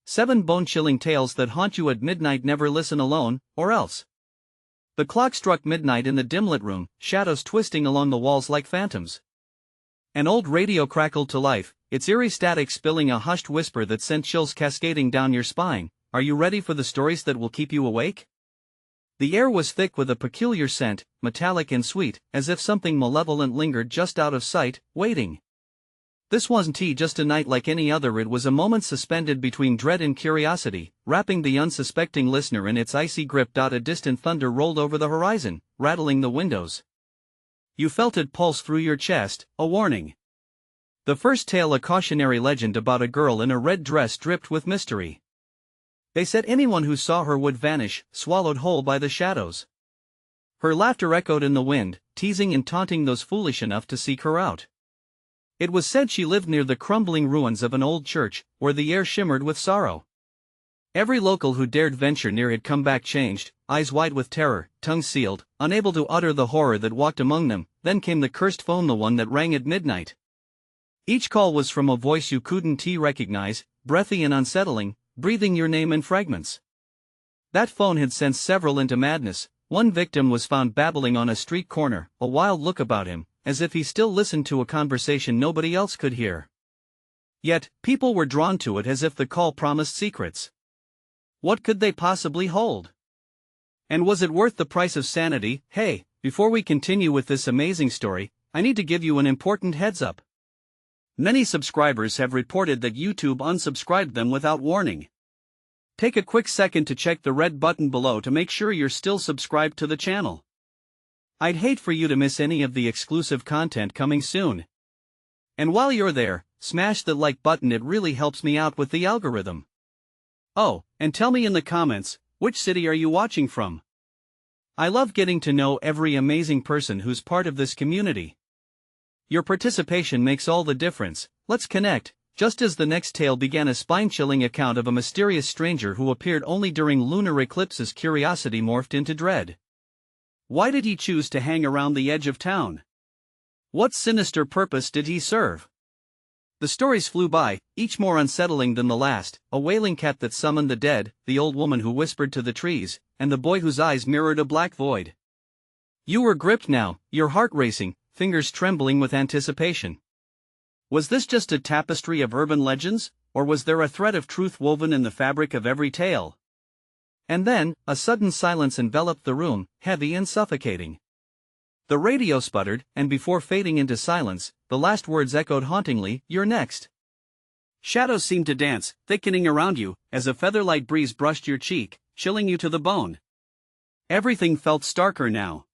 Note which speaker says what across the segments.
Speaker 1: 7 bone-chilling tales that haunt you at midnight. Never listen alone, or else. The clock struck midnight in the dim-lit room, shadows twisting along the walls like phantoms. An old radio crackled to life, its eerie static spilling a hushed whisper that sent chills cascading down your spine. Are you ready for the stories that will keep you awake? The air was thick with a peculiar scent, metallic and sweet, as if something malevolent lingered just out of sight, waiting. This wasn't just a night like any other. It was a moment suspended between dread and curiosity, wrapping the unsuspecting listener in its icy grip. A distant thunder rolled over the horizon, rattling the windows. You felt it pulse through your chest, a warning. The first tale, a cautionary legend about a girl in a red dress dripped with mystery. They said anyone who saw her would vanish, swallowed whole by the shadows. Her laughter echoed in the wind, teasing and taunting those foolish enough to seek her out. It was said she lived near the crumbling ruins of an old church, where the air shimmered with sorrow. Every local who dared venture near had come back changed, eyes wide with terror, tongues sealed, unable to utter the horror that walked among them. Then came the cursed phone, the one that rang at midnight. Each call was from a voice you couldn't recognize, breathy and unsettling, breathing your name in fragments. That phone had sent several into madness. One victim was found babbling on a street corner, a wild look about him, as if he still listened to a conversation nobody else could hear. Yet, people were drawn to it as if the call promised secrets. What could they possibly hold? And was it worth the price of sanity? Hey, before we continue with this amazing story, I need to give you an important heads up. Many subscribers have reported that YouTube unsubscribed them without warning. Take a quick second to check the red button below to make sure you're still subscribed to the channel. I'd hate for you to miss any of the exclusive content coming soon. And while you're there, smash the like button, it really helps me out with the algorithm. Oh, and tell me in the comments, which city are you watching from? I love getting to know every amazing person who's part of this community. Your participation makes all the difference. Let's connect. Just as the next tale began, a spine-chilling account of a mysterious stranger who appeared only during lunar eclipses. Curiosity morphed into dread. Why did he choose to hang around the edge of town? What sinister purpose did he serve? The stories flew by, each more unsettling than the last: a wailing cat that summoned the dead, the old woman who whispered to the trees, and the boy whose eyes mirrored a black void. You were gripped now, your heart racing, fingers trembling with anticipation. Was this just a tapestry of urban legends, or was there a thread of truth woven in the fabric of every tale? And then, a sudden silence enveloped the room, heavy and suffocating. The radio sputtered, and before fading into silence, the last words echoed hauntingly, "You're next." Shadows seemed to dance, thickening around you, as a feather-light breeze brushed your cheek, chilling you to the bone. Everything felt starker now.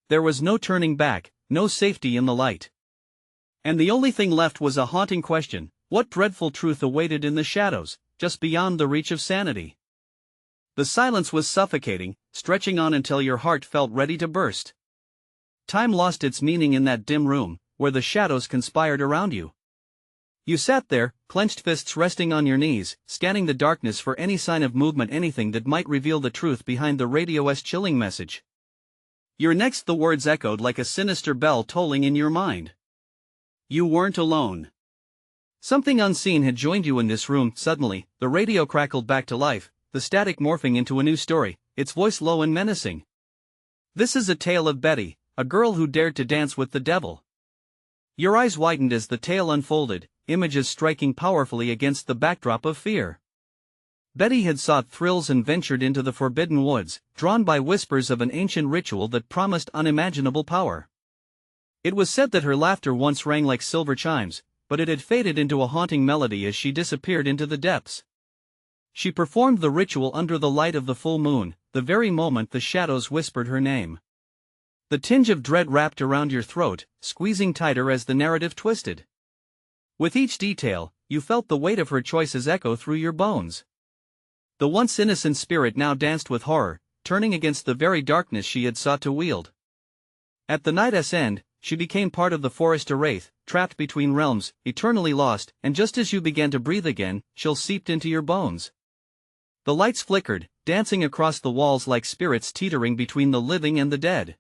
Speaker 1: There was no turning back, no safety in the light. And the only thing left was a haunting question: what dreadful truth awaited in the shadows, just beyond the reach of sanity? The silence was suffocating, stretching on until your heart felt ready to burst. Time lost its meaning in that dim room, where the shadows conspired around you. You sat there, clenched fists resting on your knees, scanning the darkness for any sign of movement, anything that might reveal the truth behind the radio's chilling message. "You're next," the words echoed like a sinister bell tolling in your mind. You weren't alone. Something unseen had joined you in this room. Suddenly, the radio crackled back to life, the static morphing into a new story, its voice low and menacing. This is a tale of Betty, a girl who dared to dance with the devil. Your eyes widened as the tale unfolded, images striking powerfully against the backdrop of fear. Betty had sought thrills and ventured into the forbidden woods, drawn by whispers of an ancient ritual that promised unimaginable power. It was said that her laughter once rang like silver chimes, but it had faded into a haunting melody as she disappeared into the depths. She performed the ritual under the light of the full moon, the very moment the shadows whispered her name. The tinge of dread wrapped around your throat, squeezing tighter as the narrative twisted. With each detail, you felt the weight of her choices echo through your bones. The once innocent spirit now danced with horror, turning against the very darkness she had sought to wield. At the night's end, she became part of the forest, a wraith, trapped between realms, eternally lost, and just as you began to breathe again, chills seeped into your bones. The lights flickered, dancing across the walls like spirits teetering between the living and the dead.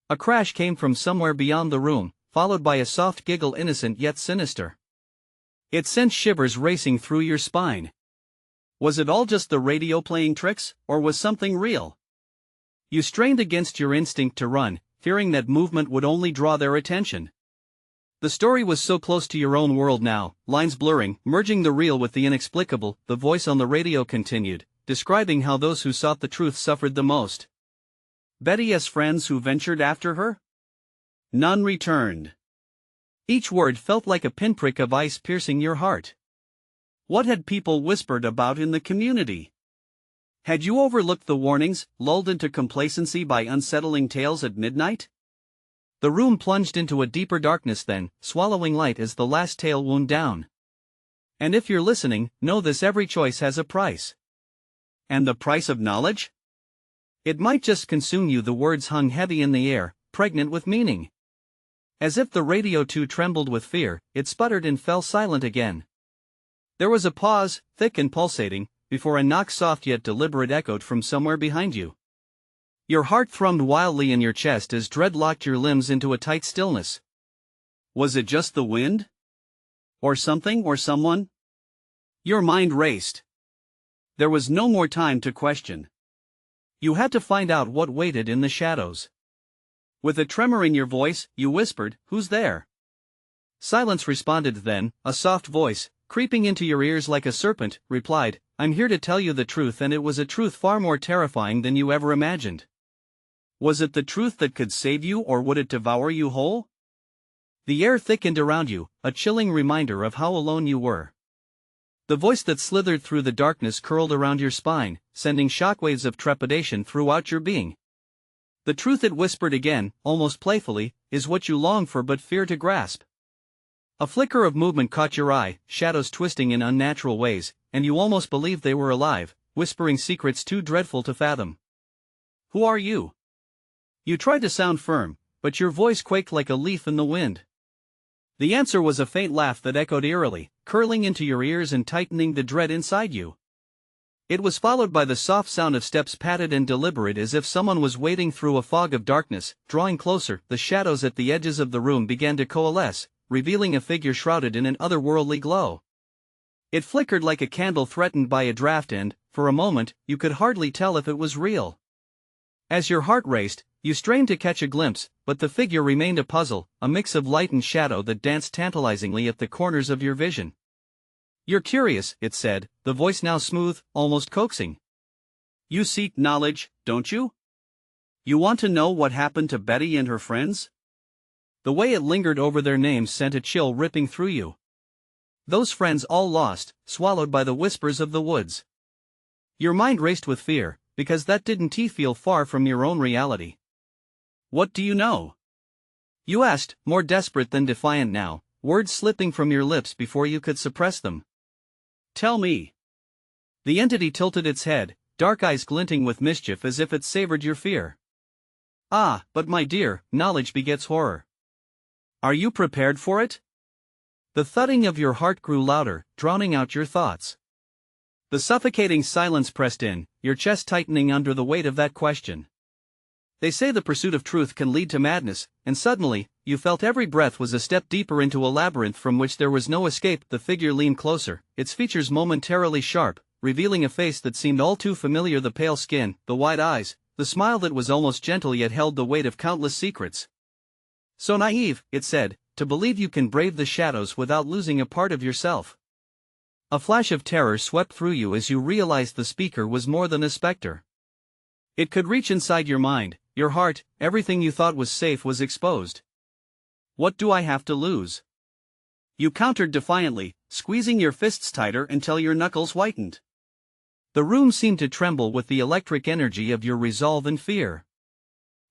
Speaker 1: A crash came from somewhere beyond the room, followed by a soft giggle, innocent yet sinister. It sent shivers racing through your spine. Was it all just the radio playing tricks, or was something real? You strained against your instinct to run, fearing that movement would only draw their attention. The story was so close to your own world now, lines blurring, merging the real with the inexplicable. The voice on the radio continued, describing how those who sought the truth suffered the most. Betty has friends who ventured after her? None returned. Each word felt like a pinprick of ice piercing your heart. What had people whispered about in the community? Had you overlooked the warnings, lulled into complacency by unsettling tales at midnight? The room plunged into a deeper darkness then, swallowing light as the last tale wound down. And if you're listening, know this: every choice has a price. And the price of knowledge? It might just consume you. The words hung heavy in the air, pregnant with meaning. As if the radio too trembled with fear, it sputtered and fell silent again. There was a pause, thick and pulsating, before a knock, soft yet deliberate, echoed from somewhere behind you. Your heart thrummed wildly in your chest as dread locked your limbs into a tight stillness. Was it just the wind? Or something or someone? Your mind raced. There was no more time to question. You had to find out what waited in the shadows. With a tremor in your voice, you whispered, "Who's there?" Silence responded then. A soft voice, creeping into your ears like a serpent, replied, "I'm here to tell you the truth," and it was a truth far more terrifying than you ever imagined. Was it the truth that could save you, or would it devour you whole? The air thickened around you, a chilling reminder of how alone you were. The voice that slithered through the darkness curled around your spine, sending shockwaves of trepidation throughout your being. The truth, it whispered again, almost playfully, is what you long for but fear to grasp. A flicker of movement caught your eye, shadows twisting in unnatural ways, and you almost believed they were alive, whispering secrets too dreadful to fathom. Who are you? You tried to sound firm, but your voice quaked like a leaf in the wind. The answer was a faint laugh that echoed eerily, curling into your ears and tightening the dread inside you. It was followed by the soft sound of steps, padded and deliberate, as if someone was wading through a fog of darkness. Drawing closer, the shadows at the edges of the room began to coalesce, revealing a figure shrouded in an otherworldly glow. It flickered like a candle threatened by a draft, and, for a moment, you could hardly tell if it was real. As your heart raced, you strained to catch a glimpse, but the figure remained a puzzle, a mix of light and shadow that danced tantalizingly at the corners of your vision. "You're curious," it said, the voice now smooth, almost coaxing. "You seek knowledge, don't you? You want to know what happened to Betty and her friends?" The way it lingered over their names sent a chill ripping through you. Those friends all lost, swallowed by the whispers of the woods. Your mind raced with fear, because that didn't feel far from your own reality. "What do you know?" you asked, more desperate than defiant now, words slipping from your lips before you could suppress them. "Tell me." The entity tilted its head, dark eyes glinting with mischief as if it savored your fear. "Ah, but my dear, knowledge begets horror. Are you prepared for it?" The thudding of your heart grew louder, drowning out your thoughts. The suffocating silence pressed in, your chest tightening under the weight of that question. They say the pursuit of truth can lead to madness, and suddenly, you felt every breath was a step deeper into a labyrinth from which there was no escape. The figure leaned closer, its features momentarily sharp, revealing a face that seemed all too familiar: the pale skin, the wide eyes, the smile that was almost gentle yet held the weight of countless secrets. "So naive," it said, "to believe you can brave the shadows without losing a part of yourself." A flash of terror swept through you as you realized the speaker was more than a specter. It could reach inside your mind, your heart. Everything you thought was safe was exposed. "What do I have to lose?" you countered defiantly, squeezing your fists tighter until your knuckles whitened. The room seemed to tremble with the electric energy of your resolve and fear.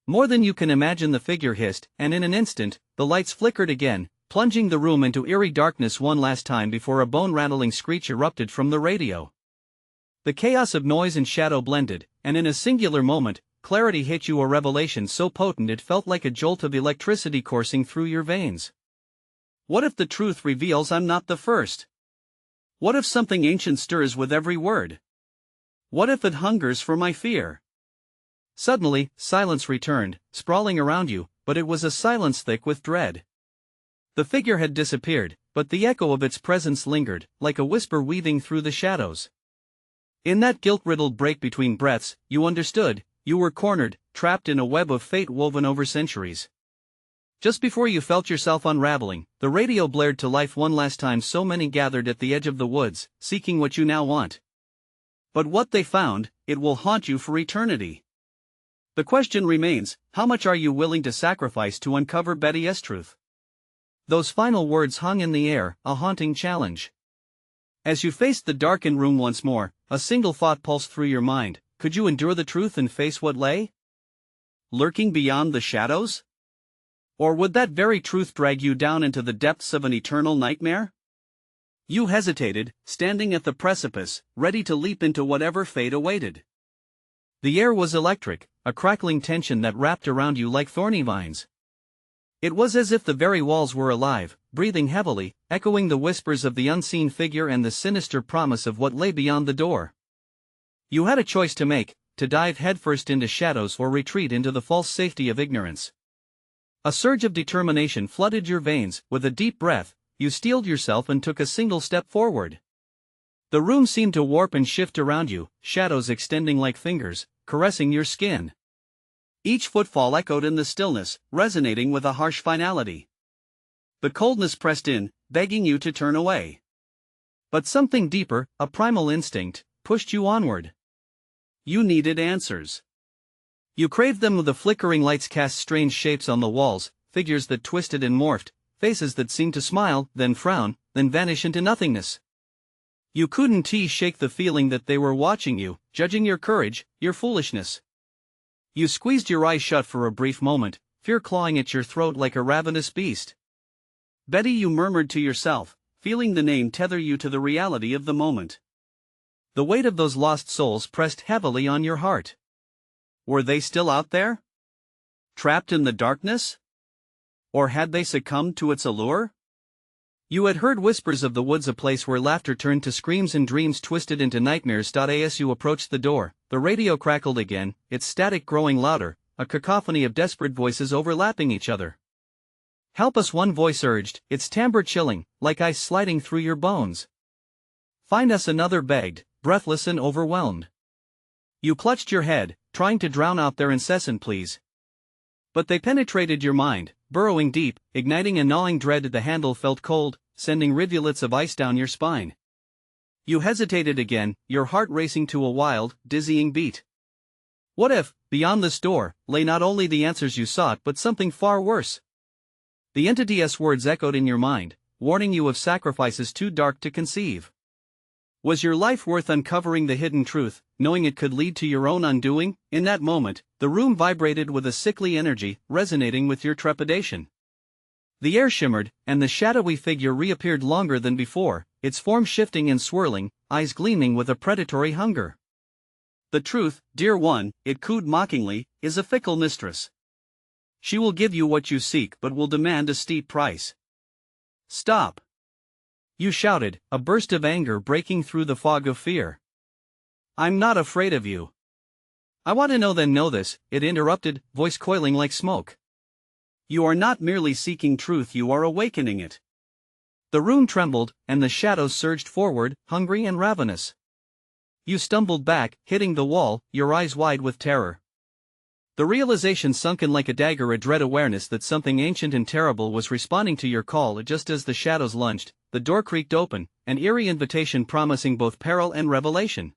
Speaker 1: "More than you can imagine," the figure hissed, and in an instant, the lights flickered again, plunging the room into eerie darkness one last time before a bone-rattling screech erupted from the radio. The chaos of noise and shadow blended, and in a singular moment, clarity hit you, a revelation so potent it felt like a jolt of electricity coursing through your veins. What if the truth reveals I'm not the first? What if something ancient stirs with every word? What if it hungers for my fear? Suddenly, silence returned, sprawling around you, but it was a silence thick with dread. The figure had disappeared, but the echo of its presence lingered, like a whisper weaving through the shadows. In that guilt-riddled break between breaths, you understood, you were cornered, trapped in a web of fate woven over centuries. Just before you felt yourself unraveling, the radio blared to life one last time. So many gathered at the edge of the woods, seeking what you now want. But what they found, it will haunt you for eternity. The question remains, how much are you willing to sacrifice to uncover Betty's truth? Those final words hung in the air, a haunting challenge. As you faced the darkened room once more, a single thought pulsed through your mind: could you endure the truth and face what lay lurking beyond the shadows? Or would that very truth drag you down into the depths of an eternal nightmare? You hesitated, standing at the precipice, ready to leap into whatever fate awaited. The air was electric, a crackling tension that wrapped around you like thorny vines. It was as if the very walls were alive, breathing heavily, echoing the whispers of the unseen figure and the sinister promise of what lay beyond the door. You had a choice to make: to dive headfirst into shadows or retreat into the false safety of ignorance. A surge of determination flooded your veins. With a deep breath, you steeled yourself and took a single step forward. The room seemed to warp and shift around you, shadows extending like fingers, caressing your skin. Each footfall echoed in the stillness, resonating with a harsh finality. The coldness pressed in, begging you to turn away. But something deeper, a primal instinct, pushed you onward. You needed answers. You craved them. The flickering lights cast strange shapes on the walls, figures that twisted and morphed, faces that seemed to smile, then frown, then vanish into nothingness. You couldn't shake the feeling that they were watching you, judging your courage, your foolishness. You squeezed your eyes shut for a brief moment, fear clawing at your throat like a ravenous beast. Betty, you murmured to yourself, feeling the name tether you to the reality of the moment. The weight of those lost souls pressed heavily on your heart. Were they still out there? Trapped in the darkness? Or had they succumbed to its allure? You had heard whispers of the woods, a place where laughter turned to screams and dreams twisted into nightmares. As you approached the door, the radio crackled again, its static growing louder, a cacophony of desperate voices overlapping each other. "Help us," one voice urged, its timbre chilling, like ice sliding through your bones. "Find us," another begged, breathless and overwhelmed. You clutched your head, trying to drown out their incessant pleas. But they penetrated your mind, burrowing deep, igniting a gnawing dread. The handle felt cold, sending rivulets of ice down your spine. You hesitated again, your heart racing to a wild, dizzying beat. What if, beyond this door, lay not only the answers you sought but something far worse? The entity's words echoed in your mind, warning you of sacrifices too dark to conceive. Was your life worth uncovering the hidden truth, knowing it could lead to your own undoing? In that moment, the room vibrated with a sickly energy, resonating with your trepidation. The air shimmered, and the shadowy figure reappeared longer than before, its form shifting and swirling, eyes gleaming with a predatory hunger. "The truth, dear one," it cooed mockingly, "is a fickle mistress. She will give you what you seek but will demand a steep price." "Stop!" you shouted, a burst of anger breaking through the fog of fear. "I'm not afraid of you." "I want to know." "Then know this," it interrupted, voice coiling like smoke. "You are not merely seeking truth, you are awakening it." The room trembled, and the shadows surged forward, hungry and ravenous. You stumbled back, hitting the wall, your eyes wide with terror. The realization sunk in like a dagger, a dread awareness that something ancient and terrible was responding to your call. Just as the shadows lunged, the door creaked open, an eerie invitation promising both peril and revelation.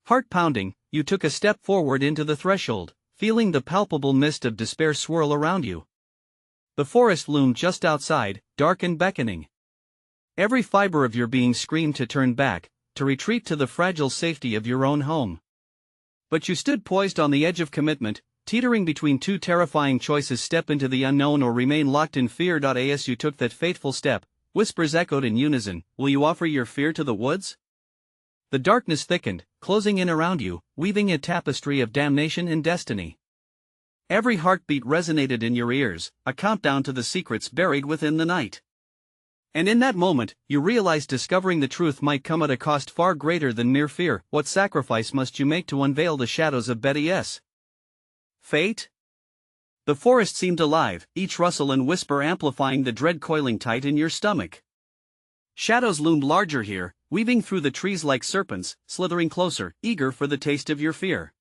Speaker 1: Heart pounding, you took a step forward into the threshold, feeling the palpable mist of despair swirl around you. The forest loomed just outside, dark and beckoning. Every fiber of your being screamed to turn back, to retreat to the fragile safety of your own home. But you stood poised on the edge of commitment, teetering between two terrifying choices: step into the unknown or remain locked in fear. As you took that fateful step, whispers echoed in unison: will you offer your fear to the woods? The darkness thickened, closing in around you, weaving a tapestry of damnation and destiny. Every heartbeat resonated in your ears, a countdown to the secrets buried within the night. And in that moment, you realized discovering the truth might come at a cost far greater than mere fear. What sacrifice must you make to unveil the shadows of Betty's fate? The forest seemed alive, each rustle and whisper amplifying the dread coiling tight in your stomach. Shadows loomed larger here, weaving through the trees like serpents, slithering closer, eager for the taste of your fear.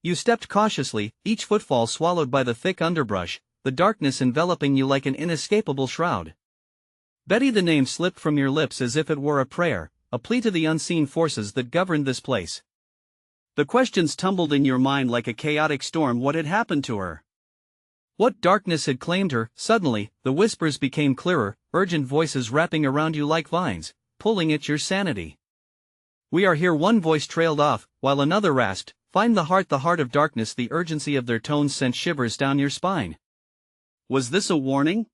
Speaker 1: You stepped cautiously, each footfall swallowed by the thick underbrush, the darkness enveloping you like an inescapable shroud. Betty, the name slipped from your lips as if it were a prayer, a plea to the unseen forces that governed this place. The questions tumbled in your mind like a chaotic storm. What had happened to her? What darkness had claimed her? Suddenly, the whispers became clearer, urgent voices wrapping around you like vines, pulling at your sanity. We are here, one voice trailed off, while another rasped, find the heart of darkness. The urgency of their tones sent shivers down your spine. Was this a warning?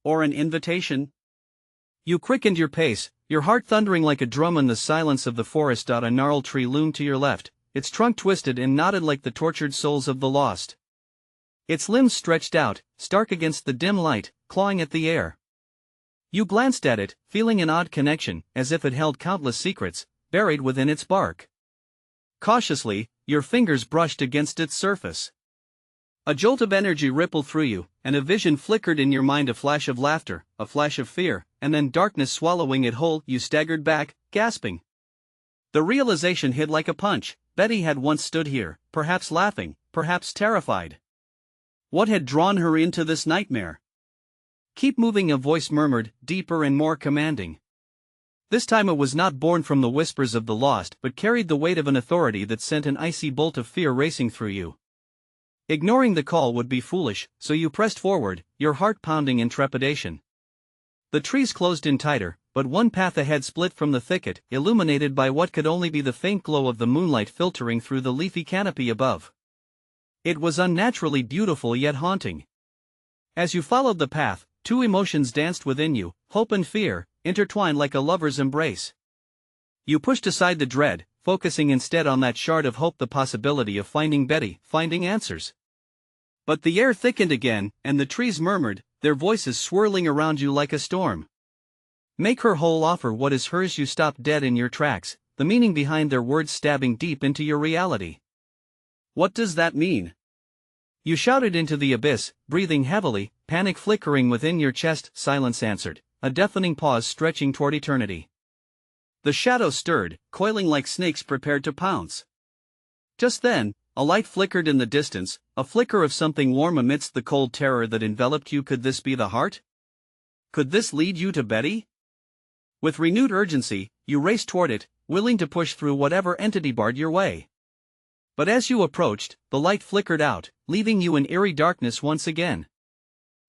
Speaker 1: Or an invitation? You quickened your pace, your heart thundering like a drum in the silence of the forest. A gnarled tree loomed to your left, its trunk twisted and knotted like the tortured souls of the lost. Its limbs stretched out, stark against the dim light, clawing at the air. You glanced at it, feeling an odd connection, as if it held countless secrets, buried within its bark. Cautiously, your fingers brushed against its surface. A jolt of energy rippled through you, and a vision flickered in your mind, a flash of laughter, a flash of fear, and then darkness swallowing it whole. You staggered back, gasping. The realization hit like a punch. Betty had once stood here, perhaps laughing, perhaps terrified. What had drawn her into this nightmare? Keep moving, a voice murmured, deeper and more commanding. This time it was not born from the whispers of the lost, but carried the weight of an authority that sent an icy bolt of fear racing through you. Ignoring the call would be foolish, so you pressed forward, your heart pounding in trepidation. The trees closed in tighter, but one path ahead split from the thicket, illuminated by what could only be the faint glow of the moonlight filtering through the leafy canopy above. It was unnaturally beautiful yet haunting. As you followed the path, two emotions danced within you, hope and fear, intertwined like a lover's embrace. You pushed aside the dread, focusing instead on that shard of hope, the possibility of finding Betty, finding answers. But the air thickened again, and the trees murmured, their voices swirling around you like a storm. Make her whole, offer what is hers. You stopped dead in your tracks, the meaning behind their words stabbing deep into your reality. What does that mean? You shouted into the abyss, breathing heavily, panic flickering within your chest. Silence answered, a deafening pause stretching toward eternity. The shadows stirred, coiling like snakes prepared to pounce. Just then, a light flickered in the distance, a flicker of something warm amidst the cold terror that enveloped you. Could this be the heart? Could this lead you to Betty? With renewed urgency, you raced toward it, willing to push through whatever entity barred your way. But as you approached, the light flickered out, leaving you in eerie darkness once again.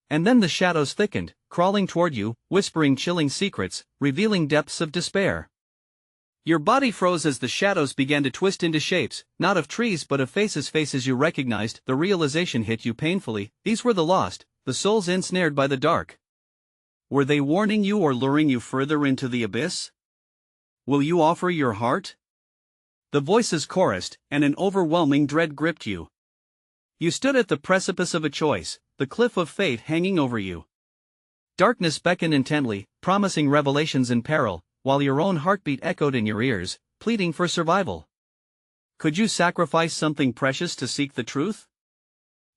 Speaker 1: And then the shadows thickened, crawling toward you, whispering chilling secrets, revealing depths of despair. Your body froze as the shadows began to twist into shapes, not of trees but of faces. Faces you recognized. The realization hit you painfully, these were the lost, the souls ensnared by the dark. Were they warning you or luring you further into the abyss? Will you offer your heart? The voices chorused, and an overwhelming dread gripped you. You stood at the precipice of a choice, the cliff of fate hanging over you. Darkness beckoned intently, promising revelations in peril, while your own heartbeat echoed in your ears, pleading for survival. Could you sacrifice something precious to seek the truth?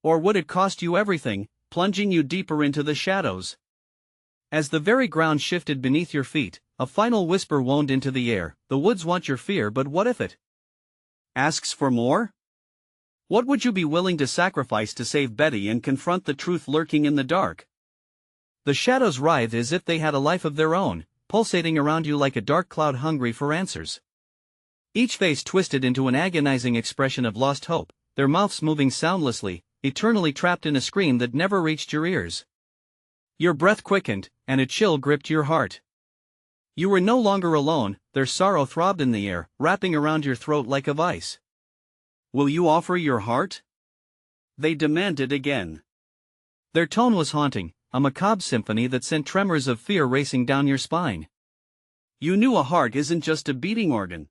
Speaker 1: Or would it cost you everything, plunging you deeper into the shadows? As the very ground shifted beneath your feet, a final whisper wound into the air. The woods want your fear, but what if it asks for more? What would you be willing to sacrifice to save Betty and confront the truth lurking in the dark? The shadows writhed as if they had a life of their own, pulsating around you like a dark cloud hungry for answers. Each face twisted into an agonizing expression of lost hope, their mouths moving soundlessly, eternally trapped in a scream that never reached your ears. Your breath quickened, and a chill gripped your heart. You were no longer alone, their sorrow throbbed in the air, wrapping around your throat like a vice. Will you offer your heart? They demanded again. Their tone was haunting, a macabre symphony that sent tremors of fear racing down your spine. You knew a heart isn't just a beating organ.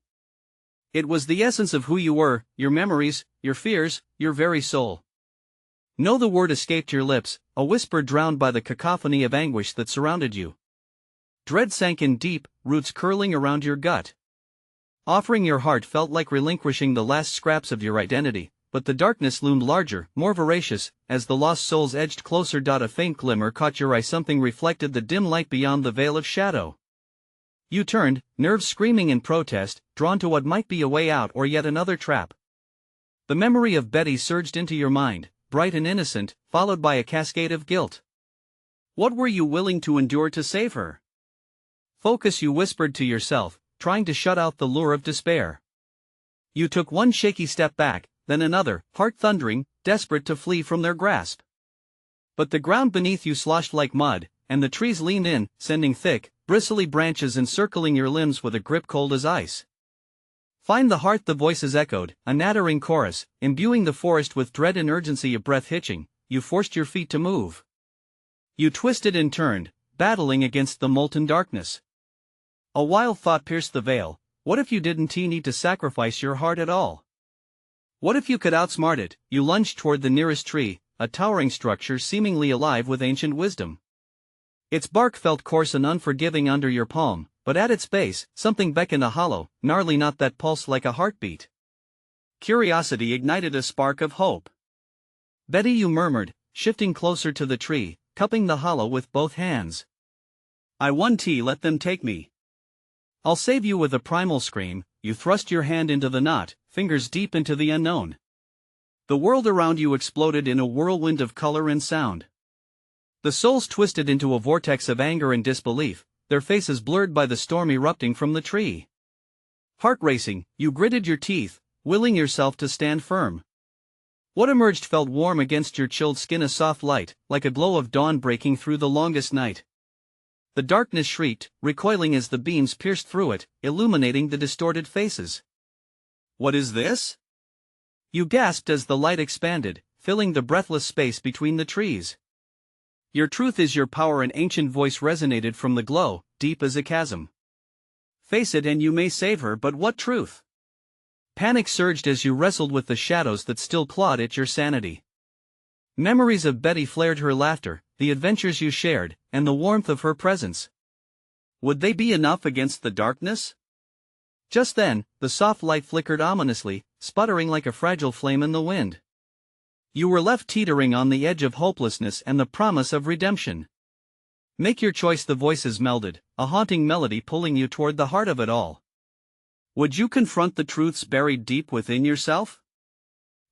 Speaker 1: It was the essence of who you were, your memories, your fears, your very soul. No, the word escaped your lips, a whisper drowned by the cacophony of anguish that surrounded you. Dread sank in deep, roots curling around your gut. Offering your heart felt like relinquishing the last scraps of your identity, but the darkness loomed larger, more voracious, as the lost souls edged closer. A faint glimmer caught your eye, something reflected the dim light beyond the veil of shadow. You turned, nerves screaming in protest, drawn to what might be a way out or yet another trap. The memory of Betty surged into your mind, bright and innocent, followed by a cascade of guilt. What were you willing to endure to save her? Focus, you whispered to yourself, trying to shut out the lure of despair. You took one shaky step back, then another, heart thundering, desperate to flee from their grasp. But the ground beneath you sloshed like mud, and the trees leaned in, sending thick, bristly branches encircling your limbs with a grip cold as ice. Find the heart, the voices echoed, a nattering chorus, imbuing the forest with dread and urgency, a breath hitching. You forced your feet to move. You twisted and turned, battling against the molten darkness. A wild thought pierced the veil. What if you didn't need to sacrifice your heart at all? What if you could outsmart it? You lunged toward the nearest tree, a towering structure seemingly alive with ancient wisdom. Its bark felt coarse and unforgiving under your palm, but at its base, something beckoned, a hollow, gnarly knot that pulsed like a heartbeat. Curiosity ignited a spark of hope. Betty, you murmured, shifting closer to the tree, cupping the hollow with both hands. I want to let them take me. I'll save you. With a primal scream, you thrust your hand into the knot, fingers deep into the unknown. The world around you exploded in a whirlwind of color and sound. The souls twisted into a vortex of anger and disbelief, their faces blurred by the storm erupting from the tree. Heart racing, you gritted your teeth, willing yourself to stand firm. What emerged felt warm against your chilled skin, a soft light, like a glow of dawn breaking through the longest night. The darkness shrieked, recoiling as the beams pierced through it, illuminating the distorted faces. What is this? You gasped as the light expanded, filling the breathless space between the trees. Your truth is your power, an ancient voice resonated from the glow, deep as a chasm. Face it and you may save her, but what truth? Panic surged as you wrestled with the shadows that still clawed at your sanity. Memories of Betty flared, her laughter, the adventures you shared, and the warmth of her presence. Would they be enough against the darkness? Just then, the soft light flickered ominously, sputtering like a fragile flame in the wind. You were left teetering on the edge of hopelessness and the promise of redemption. Make your choice, the voices melded, a haunting melody pulling you toward the heart of it all. Would you confront the truths buried deep within yourself?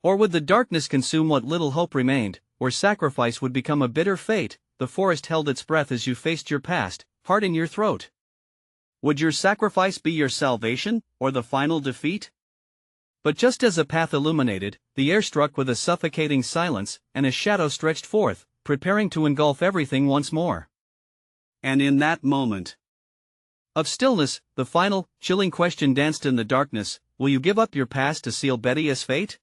Speaker 1: Or would the darkness consume what little hope remained, or sacrifice would become a bitter fate? The forest held its breath as you faced your past, heart in your throat. Would your sacrifice be your salvation, or the final defeat? But just as a path illuminated, the air struck with a suffocating silence, and a shadow stretched forth, preparing to engulf everything once more. And in that moment of stillness, the final, chilling question danced in the darkness: will you give up your past to seal Betty's fate?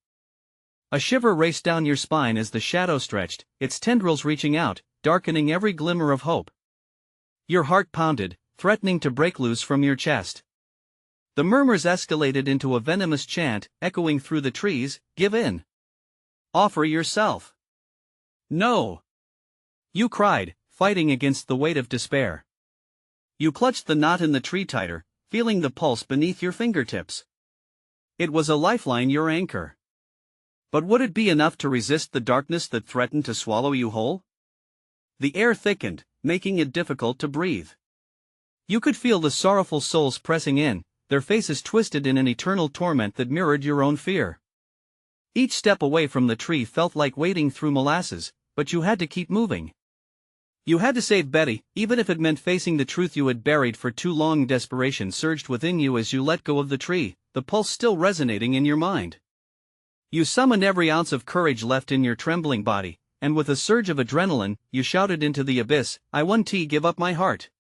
Speaker 1: A shiver raced down your spine as the shadow stretched, its tendrils reaching out, darkening every glimmer of hope. Your heart pounded, threatening to break loose from your chest. The murmurs escalated into a venomous chant, echoing through the trees: give in. Offer yourself. No. You cried, fighting against the weight of despair. You clutched the knot in the tree tighter, feeling the pulse beneath your fingertips. It was a lifeline, your anchor. But would it be enough to resist the darkness that threatened to swallow you whole? The air thickened, making it difficult to breathe. You could feel the sorrowful souls pressing in, their faces twisted in an eternal torment that mirrored your own fear. Each step away from the tree felt like wading through molasses, but you had to keep moving. You had to save Betty, even if it meant facing the truth you had buried for too long. Desperation surged within you as you let go of the tree, the pulse still resonating in your mind. You summoned every ounce of courage left in your trembling body, and with a surge of adrenaline, you shouted into the abyss, I won't give up my heart.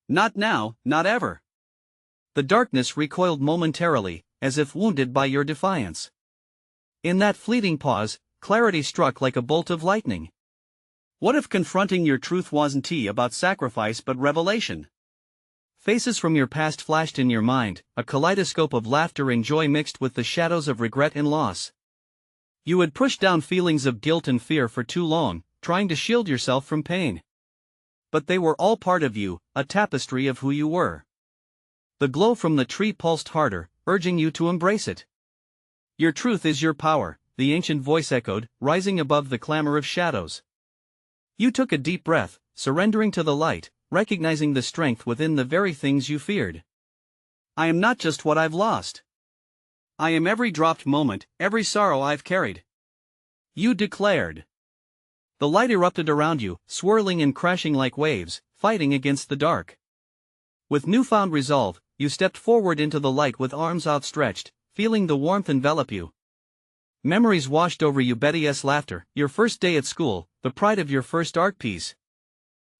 Speaker 1: Not now, not ever. The darkness recoiled momentarily, as if wounded by your defiance. In that fleeting pause, clarity struck like a bolt of lightning. What if confronting your truth wasn't about sacrifice but revelation? Faces from your past flashed in your mind, a kaleidoscope of laughter and joy mixed with the shadows of regret and loss. You had pushed down feelings of guilt and fear for too long, trying to shield yourself from pain. But they were all part of you, a tapestry of who you were. The glow from the tree pulsed harder, urging you to embrace it. Your truth is your power, the ancient voice echoed, rising above the clamor of shadows. You took a deep breath, surrendering to the light, recognizing the strength within the very things you feared. I am not just what I've lost. I am every dropped moment, every sorrow I've carried. You declared. The light erupted around you, swirling and crashing like waves, fighting against the dark. With newfound resolve, you stepped forward into the light with arms outstretched, feeling the warmth envelop you. Memories washed over you: Betty's laughter, your first day at school, the pride of your first art piece.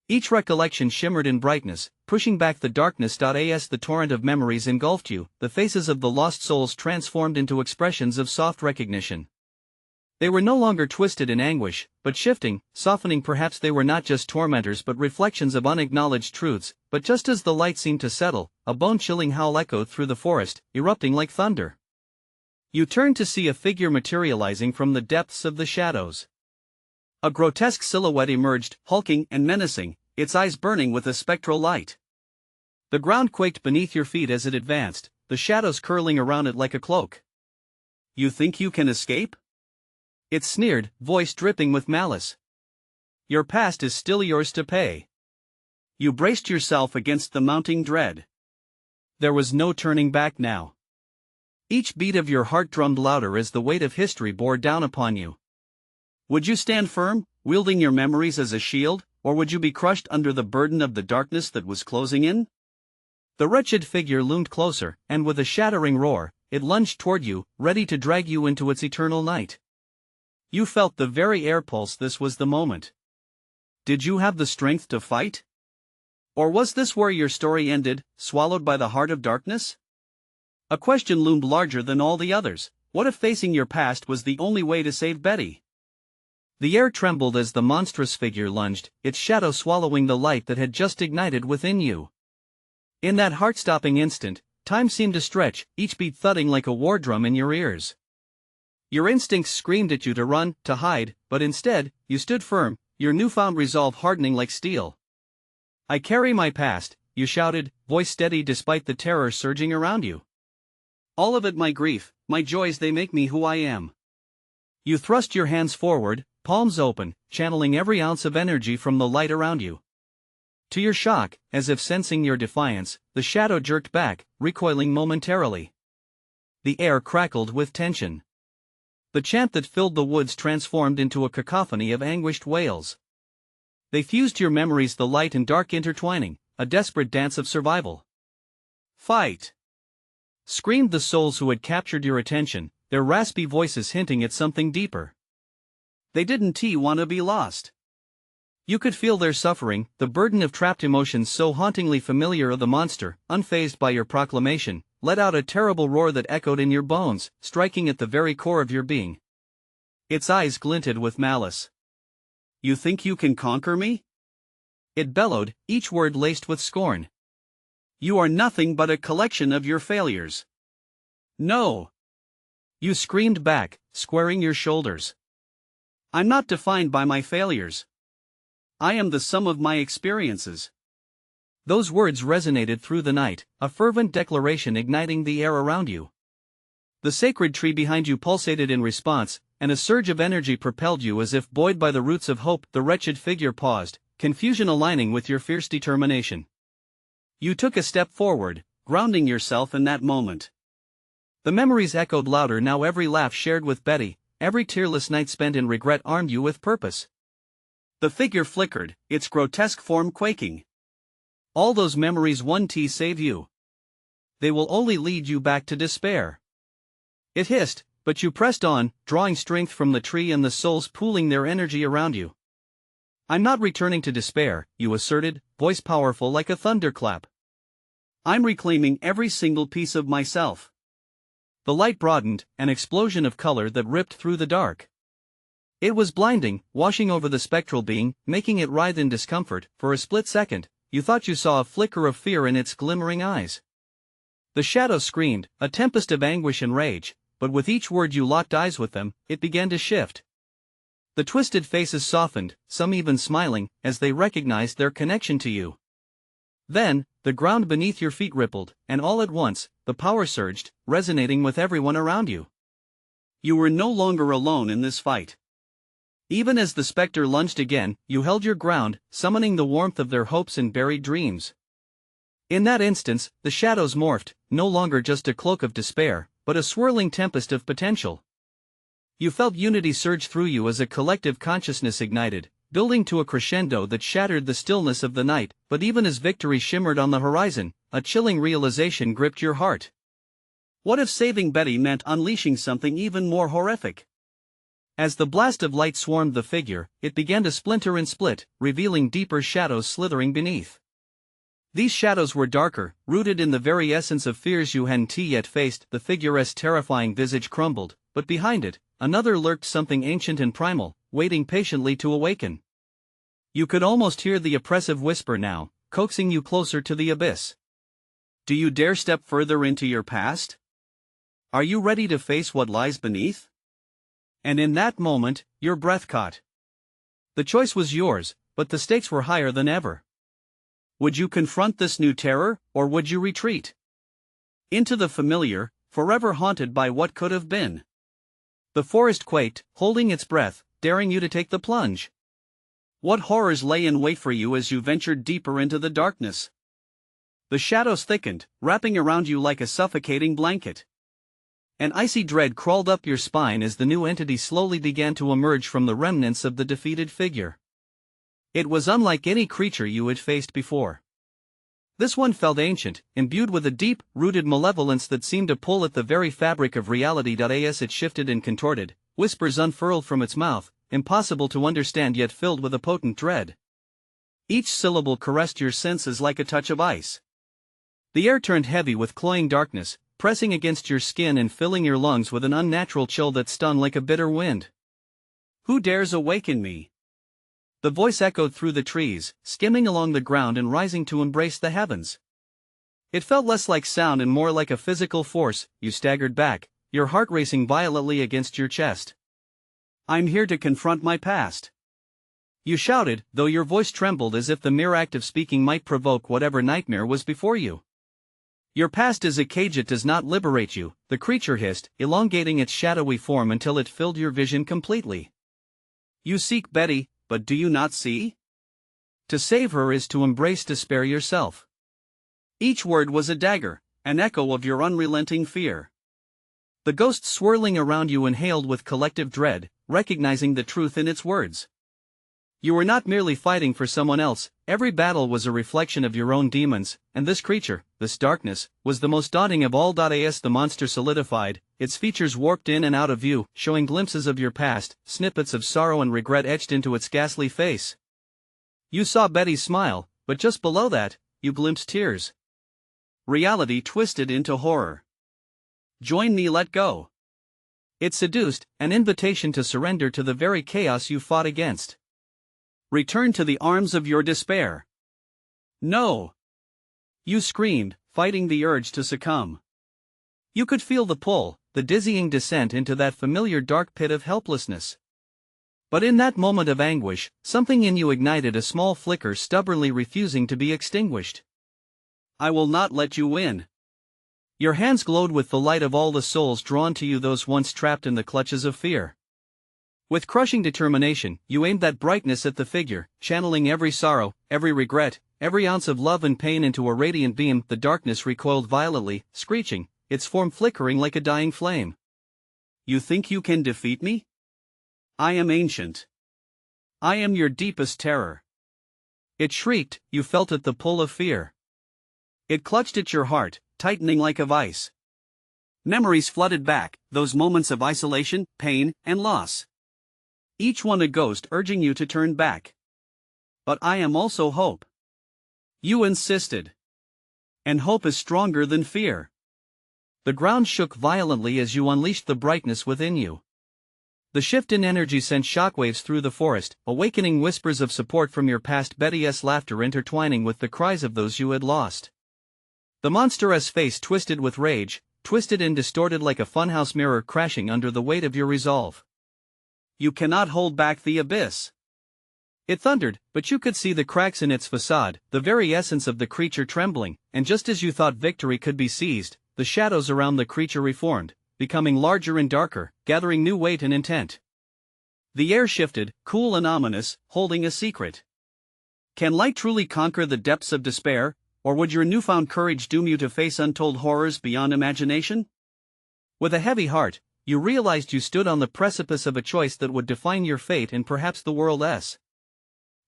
Speaker 1: Each recollection shimmered in brightness, pushing back the darkness. As the torrent of memories engulfed you, the faces of the lost souls transformed into expressions of soft recognition. They were no longer twisted in anguish, but shifting, softening. Perhaps they were not just tormentors but reflections of unacknowledged truths. But just as the light seemed to settle, a bone-chilling howl echoed through the forest, erupting like thunder. You turned to see a figure materializing from the depths of the shadows. A grotesque silhouette emerged, hulking and menacing, its eyes burning with a spectral light. The ground quaked beneath your feet as it advanced, the shadows curling around it like a cloak. You think you can escape? It sneered, voice dripping with malice. Your past is still yours to pay. You braced yourself against the mounting dread. There was no turning back now. Each beat of your heart drummed louder as the weight of history bore down upon you. Would you stand firm, wielding your memories as a shield, or would you be crushed under the burden of the darkness that was closing in? The wretched figure loomed closer, and with a shattering roar, it lunged toward you, ready to drag you into its eternal night. You felt the very air pulse. This was the moment. Did you have the strength to fight? Or was this where your story ended, swallowed by the heart of darkness? A question loomed larger than all the others. What if facing your past was the only way to save Betty? The air trembled as the monstrous figure lunged, its shadow swallowing the light that had just ignited within you. In that heart-stopping instant, time seemed to stretch, each beat thudding like a war drum in your ears. Your instincts screamed at you to run, to hide, but instead, you stood firm, your newfound resolve hardening like steel. I carry my past, you shouted, voice steady despite the terror surging around you. All of it, my grief, my joys, they make me who I am. You thrust your hands forward, palms open, channeling every ounce of energy from the light around you. To your shock, as if sensing your defiance, the shadow jerked back, recoiling momentarily. The air crackled with tension. The chant that filled the woods transformed into a cacophony of anguished wails. They fused your memories, the light and dark intertwining, a desperate dance of survival. Fight! Screamed the souls who had captured your attention, their raspy voices hinting at something deeper. They didn't want to be lost. You could feel their suffering, the burden of trapped emotions so hauntingly familiar. The monster, unfazed by your proclamation, let out a terrible roar that echoed in your bones, striking at the very core of your being. Its eyes glinted with malice. You think you can conquer me? It bellowed, each word laced with scorn. You are nothing but a collection of your failures. No! You screamed back, squaring your shoulders. I'm not defined by my failures. I am the sum of my experiences. Those words resonated through the night, a fervent declaration igniting the air around you. The sacred tree behind you pulsated in response, and a surge of energy propelled you as if buoyed by the roots of hope. The wretched figure paused, confusion aligning with your fierce determination. You took a step forward, grounding yourself in that moment. The memories echoed louder now, every laugh shared with Betty, every tearless night spent in regret armed you with purpose. The figure flickered, its grotesque form quaking. All those memories won't save you. They will only lead you back to despair. It hissed, but you pressed on, drawing strength from the tree and the souls pooling their energy around you. I'm not returning to despair, you asserted, voice powerful like a thunderclap. I'm reclaiming every single piece of myself. The light broadened, an explosion of color that ripped through the dark. It was blinding, washing over the spectral being, making it writhe in discomfort. For a split second, you thought you saw a flicker of fear in its glimmering eyes. The shadow screamed, a tempest of anguish and rage, but with each word you locked eyes with them, it began to shift. The twisted faces softened, some even smiling, as they recognized their connection to you. Then, the ground beneath your feet rippled, and all at once, the power surged, resonating with everyone around you. You were no longer alone in this fight. Even as the specter lunged again, you held your ground, summoning the warmth of their hopes and buried dreams. In that instance, the shadows morphed, no longer just a cloak of despair, but a swirling tempest of potential. You felt unity surge through you as a collective consciousness ignited, building to a crescendo that shattered the stillness of the night. But even as victory shimmered on the horizon, a chilling realization gripped your heart. What if saving Betty meant unleashing something even more horrific? As the blast of light swarmed the figure, it began to splinter and split, revealing deeper shadows slithering beneath. These shadows were darker, rooted in the very essence of fears you hadn't yet faced. The figure's terrifying visage crumbled, but behind it, another lurked, something ancient and primal, waiting patiently to awaken. You could almost hear the oppressive whisper now, coaxing you closer to the abyss. Do you dare step further into your past? Are you ready to face what lies beneath? And in that moment, your breath caught. The choice was yours, but the stakes were higher than ever. Would you confront this new terror, or would you retreat into the familiar, forever haunted by what could have been? The forest quaked, holding its breath, daring you to take the plunge. What horrors lay in wait for you as you ventured deeper into the darkness? The shadows thickened, wrapping around you like a suffocating blanket. An icy dread crawled up your spine as the new entity slowly began to emerge from the remnants of the defeated figure. It was unlike any creature you had faced before. This one felt ancient, imbued with a deep-rooted malevolence that seemed to pull at the very fabric of reality. As it shifted and contorted, whispers unfurled from its mouth, impossible to understand yet filled with a potent dread. Each syllable caressed your senses like a touch of ice. The air turned heavy with cloying darkness, pressing against your skin and filling your lungs with an unnatural chill that stung like a bitter wind. Who dares awaken me? The voice echoed through the trees, skimming along the ground and rising to embrace the heavens. It felt less like sound and more like a physical force. You staggered back, your heart racing violently against your chest. I'm here to confront my past. You shouted, though your voice trembled as if the mere act of speaking might provoke whatever nightmare was before you. Your past is a cage, it does not liberate you, the creature hissed, elongating its shadowy form until it filled your vision completely. You seek Betty, but do you not see? To save her is to embrace despair yourself. Each word was a dagger, an echo of your unrelenting fear. The ghost swirling around you inhaled with collective dread, recognizing the truth in its words. You were not merely fighting for someone else, every battle was a reflection of your own demons, and this creature, this darkness, was the most daunting of all. As the monster solidified, its features warped in and out of view, showing glimpses of your past, snippets of sorrow and regret etched into its ghastly face. You saw Betty's smile, but just below that, you glimpsed tears. Reality twisted into horror. Join me, let go. It seduced, an invitation to surrender to the very chaos you fought against. Return to the arms of your despair. No! You screamed, fighting the urge to succumb. You could feel the pull, the dizzying descent into that familiar dark pit of helplessness. But in that moment of anguish, something in you ignited a small flicker, stubbornly refusing to be extinguished. I will not let you win. Your hands glowed with the light of all the souls drawn to you, those once trapped in the clutches of fear. With crushing determination, you aimed that brightness at the figure, channeling every sorrow, every regret, every ounce of love and pain into a radiant beam. The darkness recoiled violently, screeching, its form flickering like a dying flame. You think you can defeat me? I am ancient. I am your deepest terror. It shrieked, you felt it, the pull of fear. It clutched at your heart, tightening like a vice. Memories flooded back, those moments of isolation, pain, and loss. Each one a ghost urging you to turn back. But I am also hope. You insisted. And hope is stronger than fear. The ground shook violently as you unleashed the brightness within you. The shift in energy sent shockwaves through the forest, awakening whispers of support from your past. Betty's laughter intertwining with the cries of those you had lost. The monster's face twisted with rage, twisted and distorted like a funhouse mirror crashing under the weight of your resolve. You cannot hold back the abyss. It thundered, but you could see the cracks in its facade, the very essence of the creature trembling, and just as you thought victory could be seized, the shadows around the creature reformed, becoming larger and darker, gathering new weight and intent. The air shifted, cool and ominous, holding a secret. Can light truly conquer the depths of despair, or would your newfound courage doom you to face untold horrors beyond imagination? With a heavy heart, you realized you stood on the precipice of a choice that would define your fate and perhaps the world's.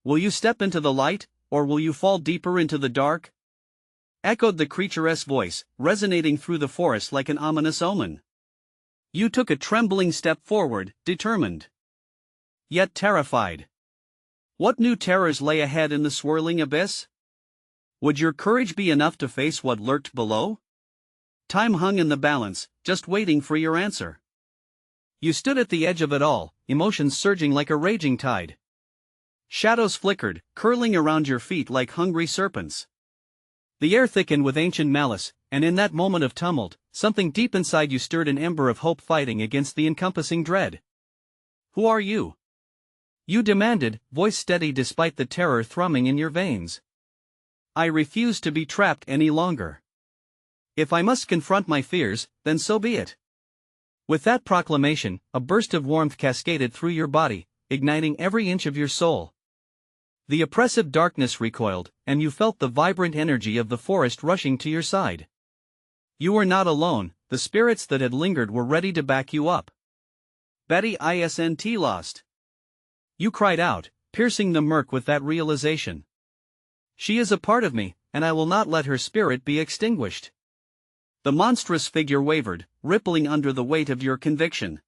Speaker 1: Will you step into the light, or will you fall deeper into the dark? Echoed the creature's voice, resonating through the forest like an ominous omen. You took a trembling step forward, determined, yet terrified. What new terrors lay ahead in the swirling abyss? Would your courage be enough to face what lurked below? Time hung in the balance, just waiting for your answer. You stood at the edge of it all, emotions surging like a raging tide. Shadows flickered, curling around your feet like hungry serpents. The air thickened with ancient malice, and in that moment of tumult, something deep inside you stirred an ember of hope fighting against the encompassing dread. Who are you? You demanded, voice steady despite the terror thrumming in your veins. I refuse to be trapped any longer. If I must confront my fears, then so be it. With that proclamation, a burst of warmth cascaded through your body, igniting every inch of your soul. The oppressive darkness recoiled, and you felt the vibrant energy of the forest rushing to your side. You were not alone, the spirits that had lingered were ready to back you up. Betty isn't lost. You cried out, piercing the murk with that realization. She is a part of me, and I will not let her spirit be extinguished. The monstrous figure wavered, rippling under the weight of your conviction.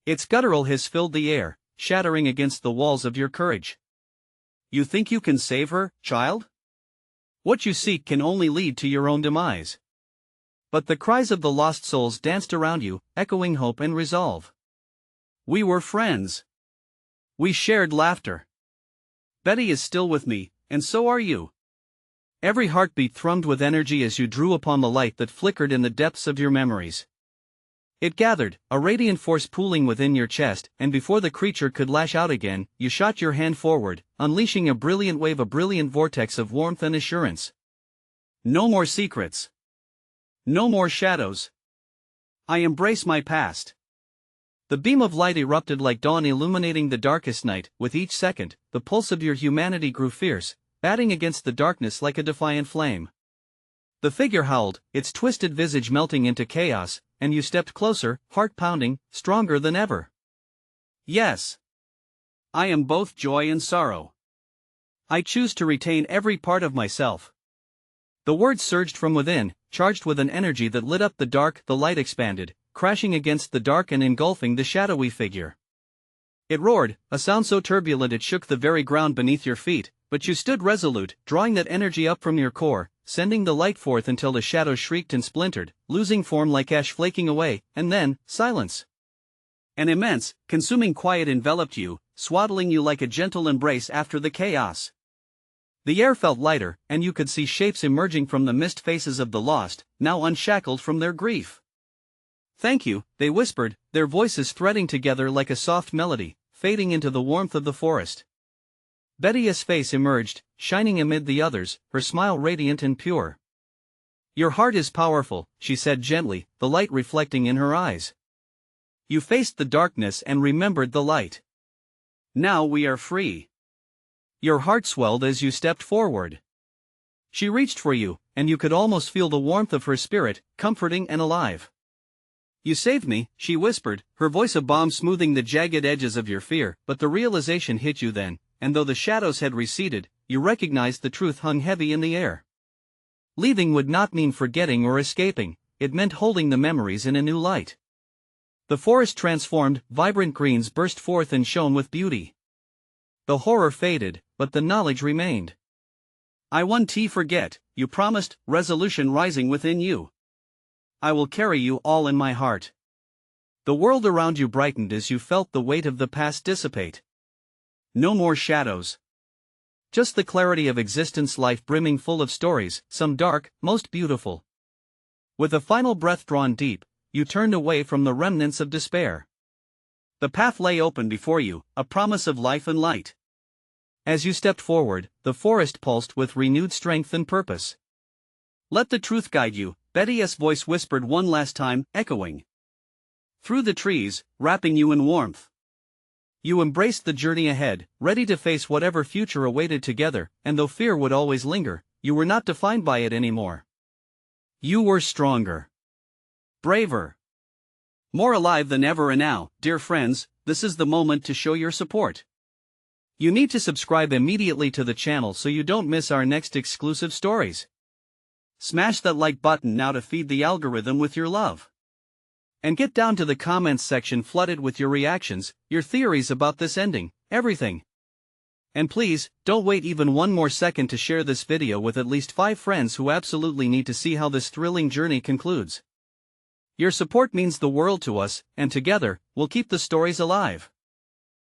Speaker 1: Its guttural hiss filled the air, shattering against the walls of your courage. You think you can save her, child? What you seek can only lead to your own demise. But the cries of the lost souls danced around you, echoing hope and resolve. We were friends. We shared laughter. Betty is still with me, and so are you. Every heartbeat thrummed with energy as you drew upon the light that flickered in the depths of your memories. It gathered, a radiant force pooling within your chest, and before the creature could lash out again, you shot your hand forward, unleashing a brilliant vortex of warmth and assurance. No more secrets. No more shadows. I embrace my past. The beam of light erupted like dawn, illuminating the darkest night. With each second, the pulse of your humanity grew fierce, batting against the darkness like a defiant flame. The figure howled, its twisted visage melting into chaos, and you stepped closer, heart pounding, stronger than ever. Yes. I am both joy and sorrow. I choose to retain every part of myself. The words surged from within, charged with an energy that lit up the dark. The light expanded, crashing against the dark and engulfing the shadowy figure. It roared, a sound so turbulent it shook the very ground beneath your feet, but you stood resolute, drawing that energy up from your core, sending the light forth until the shadows shrieked and splintered, losing form like ash flaking away, and then, silence. An immense, consuming quiet enveloped you, swaddling you like a gentle embrace after the chaos. The air felt lighter, and you could see shapes emerging from the mist, faces of the lost, now unshackled from their grief. Thank you, they whispered, their voices threading together like a soft melody, fading into the warmth of the forest. Betty's face emerged, shining amid the others, her smile radiant and pure. Your heart is powerful, she said gently, the light reflecting in her eyes. You faced the darkness and remembered the light. Now we are free. Your heart swelled as you stepped forward. She reached for you, and you could almost feel the warmth of her spirit, comforting and alive. You saved me, she whispered, her voice a balm smoothing the jagged edges of your fear, but the realization hit you then, and though the shadows had receded, you recognized the truth hung heavy in the air. Leaving would not mean forgetting or escaping, it meant holding the memories in a new light. The forest transformed, vibrant greens burst forth and shone with beauty. The horror faded, but the knowledge remained. I won't forget, you promised, resolution rising within you. I will carry you all in my heart. The world around you brightened as you felt the weight of the past dissipate. No more shadows. Just the clarity of existence, life brimming full of stories, some dark, most beautiful. With a final breath drawn deep, you turned away from the remnants of despair. The path lay open before you, a promise of life and light. As you stepped forward, the forest pulsed with renewed strength and purpose. Let the truth guide you, Betty's voice whispered one last time, echoing through the trees, wrapping you in warmth. You embraced the journey ahead, ready to face whatever future awaited together, and though fear would always linger, you were not defined by it anymore. You were stronger, braver, more alive than ever, and now, dear friends, this is the moment to show your support. You need to subscribe immediately to the channel so you don't miss our next exclusive stories. Smash that like button now to feed the algorithm with your love. And get down to the comments section flooded with your reactions, your theories about this ending, everything. And please, don't wait even one more second to share this video with at least 5 friends who absolutely need to see how this thrilling journey concludes. Your support means the world to us, and together, we'll keep the stories alive.